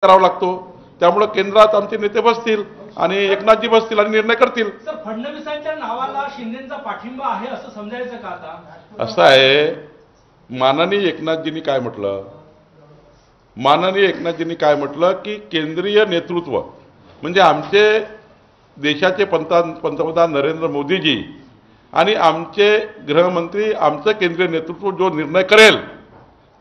करावा लागतो। त्यामुळे केंद्रात आमचे नेते बसतील आणि एकनाथजी बसतील आणि निर्णय करतील। सर, फडणवीसांच्या नावाला शिंदेचा पाठिंबा आहे असं समजायचं का आता? असं आहे, माननीय एकनाथजींनी काय म्हटलं, माननीय एकनाथजींनी काय म्हटलं की केंद्रीय नेतृत्व म्हणजे आमचे देशाचे पंतप्रधान नरेंद्र मोदीजी आणि आमचे गृहमंत्री, आमचं केंद्रीय नेतृत्व जो निर्णय करेल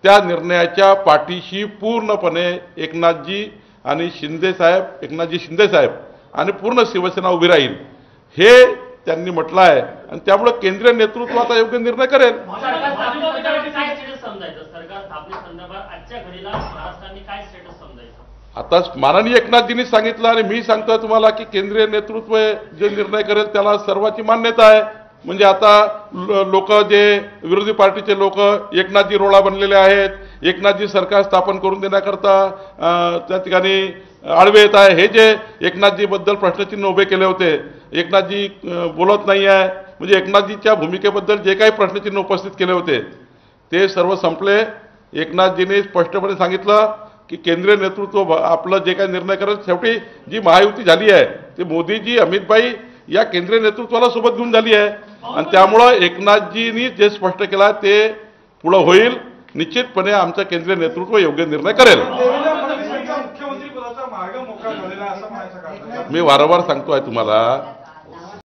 त्या निर्णयाच्या पाठीशी पूर्णपणे एकनाथजी आणि शिंदेसाहेब, एकनाथजी शिंदेसाहेब आणि पूर्ण शिवसेना उभी राहील हे त्यांनी म्हटलं आहे। आणि त्यामुळे केंद्रीय नेतृत्व आता योग्य निर्णय करेल। आता माननीय एकनाथजींनी सांगितलं आणि मी सांगतोय तुम्हाला की केंद्रीय नेतृत्व जे निर्णय करेल त्याला सर्वांची मान्यता आहे। म्हणजे आता लोक जे विरोधी पार्टीचे लोक एकनाथजी रोळा बनलेले आहेत, एकनाथजी सरकार स्थापन करून देण्याकरता त्या ठिकाणी आडवे येत आहे। हे जे एकनाथजी बद्दल प्रश्नचिन्ह उभे केले होते, एकनाथजी बोलत नाही आहे म्हणजे एकनाथजीच्या भूमिकेबद्दल जे काही प्रश्नचिन्ह उपस्थित केले होते ते सर्व संपले। एकनाथजींनी स्पष्टपणे सांगितलं की केंद्रीय नेतृत्व आपलं जे काही निर्णय करेल, शेवटी जी महायुती झाली आहे ते मोदीजी, अमितभाई या केंद्रीय नेतृत्वाला सोबत घेऊन झाली आहे। आणि त्यामुळे एकनाथजींनी जे स्पष्ट केलं ते पुढे होईल। निश्चितपणे आमचं केंद्रीय नेतृत्व योग्य निर्णय करेल। मी वारंवार सांगतोय तुम्हाला